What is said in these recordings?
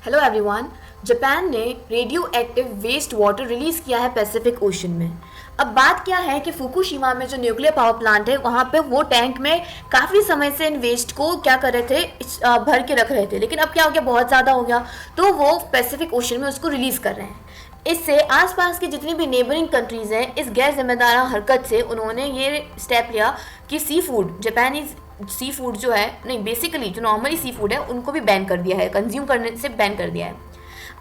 Hello everyone. Japan ने radioactive waste water release किया है पैसिफिक ओशन में। अब बात क्या है कि फुकुशिमा में जो न्यूक्लियर पावर प्लांट है वहाँ पे वो टैंक में काफ़ी समय से इन वेस्ट को क्या कर रहे थे, भर के रख रहे थे, लेकिन अब क्या हो गया, बहुत ज़्यादा हो गया तो वो पैसिफिक ओशन में उसको रिलीज़ कर रहे हैं। इससे आसपास की जितनी भी नेबरिंग कंट्रीज़ हैं, इस गैर जिम्मेदाराना हरकत से उन्होंने ये स्टेप लिया कि sea food, Japanese sea food जो है, नहीं बेसिकली जो नॉर्मली सी फूड है उनको भी बैन कर दिया है, कंज्यूम करने से बैन कर दिया है।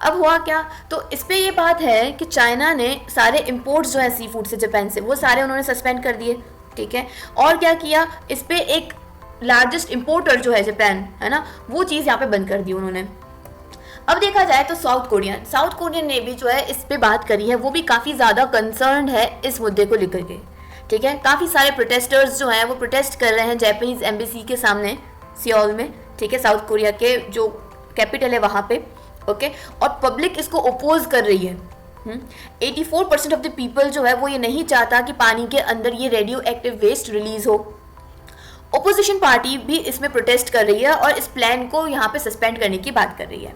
अब हुआ क्या, तो इस पे ये बात है कि चाइना ने सारे इंपोर्ट्स जो है सी फूड से जापान से, वो सारे उन्होंने सस्पेंड कर दिए। ठीक है, और क्या किया, इस पे एक लार्जेस्ट इंपोर्टर जो है जापान, है ना, वो चीज़ यहाँ पे बंद कर दी उन्होंने। अब देखा जाए तो साउथ कोरियन ने भी जो है इस पे बात करी है, वो भी काफ़ी ज़्यादा कंसर्न्ड है इस मुद्दे को लेकर के। ठीक है, काफ़ी सारे प्रोटेस्टर्स जो हैं वो प्रोटेस्ट कर रहे हैं जापानीज एम्बेसी के सामने सियोल में। ठीक है, साउथ कोरिया के जो कैपिटल है वहाँ पे। ओके, और पब्लिक इसको ओपोज कर रही है। 84% ऑफ द पीपल जो है वो ये नहीं चाहता कि पानी के अंदर ये रेडियो एक्टिव वेस्ट रिलीज हो। ओपोजिशन पार्टी भी इसमें प्रोटेस्ट कर रही है और इस प्लान को यहाँ पे सस्पेंड करने की बात कर रही है।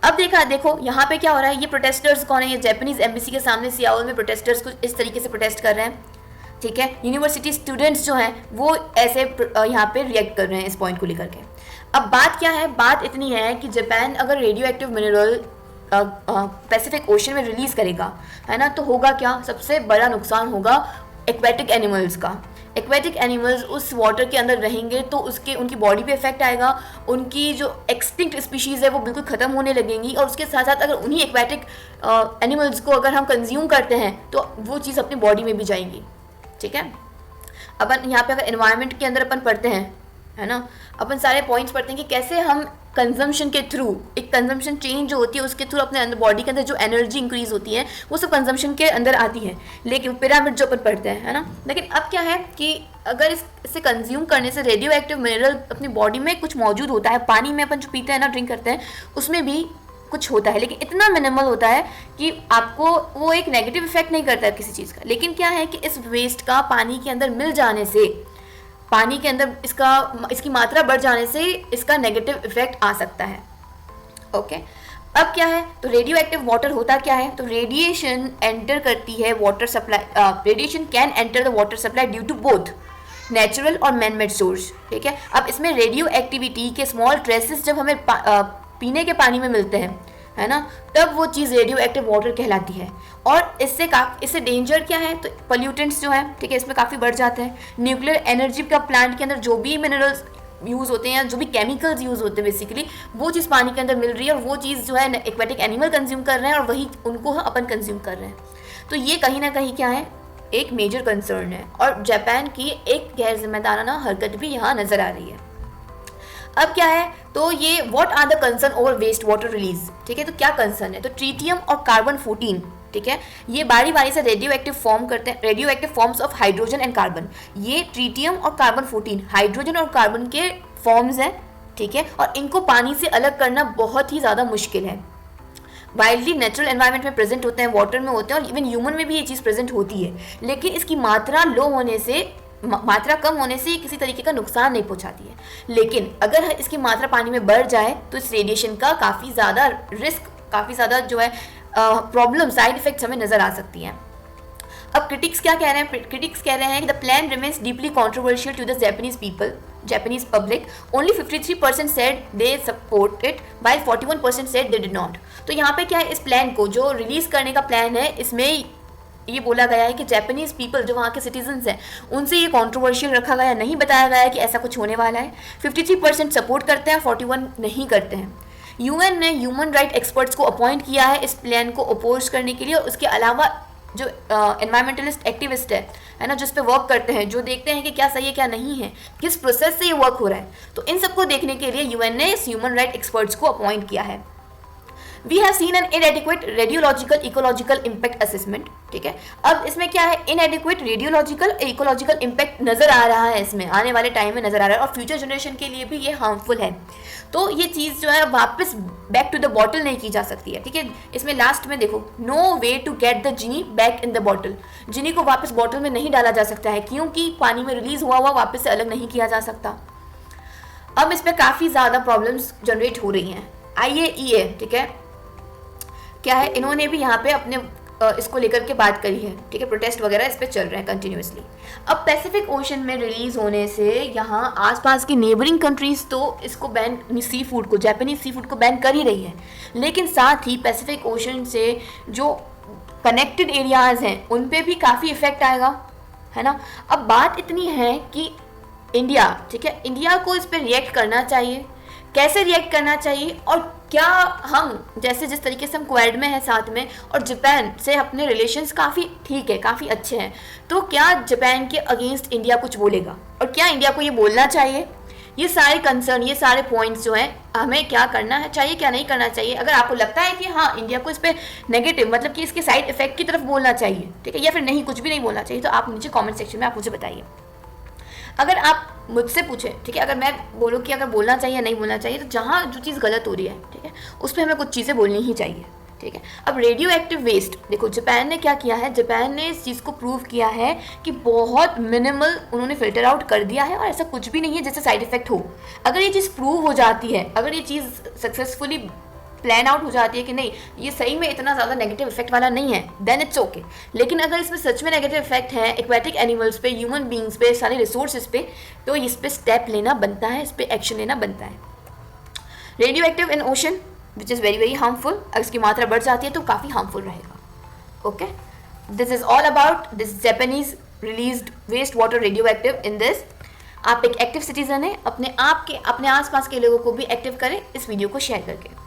अब देखो यहाँ पे क्या हो रहा है, ये प्रोटेस्टर्स कौन है, ये जापानीज एम्बेसी के सामने सियोल में प्रोटेस्टर्स कुछ इस तरीके से प्रोटेस्ट कर रहे हैं। ठीक है, यूनिवर्सिटी स्टूडेंट्स जो हैं वो ऐसे यहाँ पे रिएक्ट कर रहे हैं इस पॉइंट को लेकर के। अब बात क्या है, बात इतनी है कि जापान अगर radio active mineral Pacific ocean में रिलीज करेगा, है ना, तो होगा क्या, सबसे बड़ा नुकसान होगा एक्वेटिक एनिमल्स का। एक्वेटिक एनिमल्स उस वाटर के अंदर रहेंगे तो उनकी बॉडी पे इफेक्ट आएगा, उनकी जो एक्सटिंक्ट स्पीशीज़ है वो बिल्कुल ख़त्म होने लगेंगी, और उसके साथ साथ अगर उन्हीं एक्वेटिक एनिमल्स को अगर हम कंज्यूम करते हैं तो वो चीज़ अपनी बॉडी में भी जाएंगी। ठीक है, अपन यहाँ पे अगर एनवायरनमेंट के अंदर अपन पढ़ते हैं, है ना, अपन सारे पॉइंट्स पढ़ते हैं कि कैसे हम कंजम्पशन के थ्रू, एक कंजम्पशन चेंज जो होती है उसके थ्रू अपने अंदर बॉडी के अंदर जो एनर्जी इंक्रीज होती है वो सब कंजम्पशन के अंदर आती है, लेकिन पिरामिड जो अपन पढ़ते हैं, है ना। लेकिन अब क्या है कि अगर इसे कंज्यूम करने से रेडियो एक्टिव मिनरल अपनी बॉडी में कुछ मौजूद होता है, पानी में अपन जो पीते हैं ना, ड्रिंक करते हैं, उसमें भी कुछ होता है, लेकिन इतना मिनिमल होता है कि आपको वो एक नेगेटिव इफेक्ट नहीं करता है किसी चीज़ का। लेकिन क्या है कि इस वेस्ट का पानी के अंदर मिल जाने से, पानी के अंदर इसकी मात्रा बढ़ जाने से इसका नेगेटिव इफेक्ट आ सकता है। ओके, अब क्या है, तो रेडियो एक्टिव वाटर होता क्या है, तो रेडिएशन एंटर करती है water supply, radiation can enter the water supply due to both natural और मैन मेड सोर्स। ठीक है, अब इसमें रेडियो एक्टिविटी के स्मॉल ट्रेसेस जब हमें पीने के पानी में मिलते हैं, है ना, तब वो चीज़ रेडियो एक्टिव वाटर कहलाती है। और इससे डेंजर क्या है, तो पोल्यूटेंट्स जो है, ठीक है, इसमें काफ़ी बढ़ जाते हैं। न्यूक्लियर एनर्जी का प्लांट के अंदर जो भी मिनरल्स यूज़ होते हैं, जो भी केमिकल्स यूज़ होते हैं, बेसिकली वो चीज़ पानी के अंदर मिल रही है, और वो चीज़ जो है एक्वेटिक एनिमल कंज्यूम कर रहे हैं और वही उनको अपन कंज्यूम कर रहे हैं। तो ये कहीं ना कहीं क्या है, एक मेजर कंसर्न है, और जापान की एक गैर जिम्मेदाराना हरकत भी यहाँ नज़र आ रही है। अब क्या है, तो ये what are the concern over waste water release. ठीक है, तो क्या कंसर्न है, तो ट्रीटियम और कार्बन 14, ठीक है, ये बारी बारी से रेडियो एक्टिव फॉर्म करते हैं, radio active forms of hydrogen and carbon. ये ट्रीटियम और कार्बन 14 हाइड्रोजन और कार्बन के फॉर्म्स हैं। ठीक है, और इनको पानी से अलग करना बहुत ही ज़्यादा मुश्किल है। वाइल्डली नेचुरल एनवायरनमेंट में प्रेजेंट होते हैं, वाटर में होते हैं, और इवन ह्यूमन में भी ये चीज़ प्रेजेंट होती है, लेकिन इसकी मात्रा मात्रा कम होने से किसी तरीके का नुकसान नहीं पहुंचाती है। लेकिन अगर इसकी मात्रा पानी में बढ़ जाए तो इस रेडिएशन का काफ़ी ज़्यादा रिस्क, काफ़ी ज़्यादा जो है प्रॉब्लम, साइड इफेक्ट्स हमें नज़र आ सकती हैं। अब क्रिटिक्स क्या कह रहे हैं, क्रिटिक्स कह रहे हैं कि the plan remains deeply controversial to the Japanese public. Only 53% said they support it while 41% said they did not. तो यहाँ पे क्या है, इस प्लान को जो रिलीज़ करने का प्लान है, इसमें ये बोला गया है कि जापानीज पीपल जो वहाँ के सिटीजन्स हैं उनसे ये कंट्रोवर्शियल रखा गया, नहीं बताया गया है कि ऐसा कुछ होने वाला है। 53% सपोर्ट करते हैं, 41 नहीं करते हैं। यूएन ने ह्यूमन राइट एक्सपर्ट्स को अपॉइंट किया है इस प्लान को अपोज करने के लिए, और उसके अलावा जो एनवायरमेंटलिस्ट एक्टिविस्ट है ना, जिस पे वर्क करते हैं, जो देखते हैं कि क्या सही है क्या नहीं है, किस प्रोसेस से ये वर्क हो रहा है, तो इन सबको देखने के लिए यूएन ने इस ह्यूमन राइट एक्सपर्ट्स को अपॉइंट किया है। We have seen an inadequate radiological ecological impact assessment. ठीक है, अब इसमें क्या है, इनएडिक्वेट रेडियोलॉजिकल इकोलॉजिकल इम्पैक्ट नज़र आ रहा है, इसमें आने वाले टाइम में नज़र आ रहा है, और फ्यूचर जनरेशन के लिए भी ये हार्मफुल है। तो ये चीज़ जो है वापस बैक टू द बॉटल नहीं की जा सकती है। ठीक है, इसमें लास्ट में देखो, no way to get the genie back in the bottle. Genie को वापस बॉटल में नहीं डाला जा सकता है, क्योंकि पानी में रिलीज हुआ वापस से अलग नहीं किया जा सकता। अब इस पर काफ़ी ज़्यादा प्रॉब्लम्स जनरेट हो रही हैं। IAEA, ठीक है, क्या है, इन्होंने भी यहाँ पे अपने इसको लेकर के बात करी है, ठीक है, प्रोटेस्ट वगैरह इस पे चल रहे हैं कंटिन्यूसली। अब पैसिफिक ओशन में रिलीज होने से यहाँ आसपास की नेबरिंग कंट्रीज तो इसको बैन, सी फूड को, जापानीज सी फूड को बैन कर ही रही है, लेकिन साथ ही पैसिफिक ओशन से जो कनेक्टेड एरियाज हैं उन पे भी काफ़ी इफेक्ट आएगा, है ना। अब बात इतनी है कि इंडिया, ठीक है, इंडिया को इस पर रिएक्ट करना चाहिए, कैसे रिएक्ट करना चाहिए, और क्या हम जैसे जिस तरीके से हम क्वाड में हैं साथ में और जापान से अपने रिलेशंस काफ़ी ठीक है, काफ़ी अच्छे हैं, तो क्या जापान के अगेंस्ट इंडिया कुछ बोलेगा और क्या इंडिया को ये बोलना चाहिए, ये सारे कंसर्न, ये सारे पॉइंट्स जो हैं हमें क्या करना है चाहिए, क्या नहीं करना चाहिए। अगर आपको लगता है कि हाँ इंडिया को इस पर नेगेटिव, मतलब कि इसके साइड इफेक्ट की तरफ बोलना चाहिए, ठीक है, या फिर नहीं, कुछ भी नहीं बोलना चाहिए, तो आप नीचे कमेंट सेक्शन में आप मुझे बताइए। अगर आप मुझसे पूछें, ठीक है, अगर मैं बोलूँ कि अगर बोलना चाहिए या नहीं बोलना चाहिए, तो जहाँ जो चीज़ गलत हो रही है, ठीक है, उस पर हमें कुछ चीज़ें बोलनी ही चाहिए, ठीक है। अब रेडियो एक्टिव वेस्ट, देखो जापान ने क्या किया है, जापान ने इस चीज़ को प्रूव किया है कि बहुत मिनिमल उन्होंने फिल्टर आउट कर दिया है और ऐसा कुछ भी नहीं है जैसे साइड इफेक्ट हो। अगर ये चीज़ प्रूव हो जाती है, अगर ये चीज़ सक्सेसफुली प्लान आउट हो जाती है कि नहीं ये सही में इतना ज़्यादा नेगेटिव इफेक्ट वाला नहीं है, देन इट्स ओके। लेकिन अगर इसमें सच में नेगेटिव इफेक्ट है एक्वेटिक एनिमल्स पे, ह्यूमन बींग्स पे, सारे रिसोर्सेज पे, तो इस पे स्टेप लेना बनता है, इस पे एक्शन लेना बनता है। Radio active in ocean which is very very harmful, अगर इसकी मात्रा बढ़ जाती है तो काफ़ी हार्मफुल रहेगा। Okay, this is all about this Japanese released waste water radioactive in this. आप एक एक्टिव सिटीजन है, अपने आप के, अपने आसपास के लोगों को भी एक्टिव करें इस वीडियो को शेयर करके।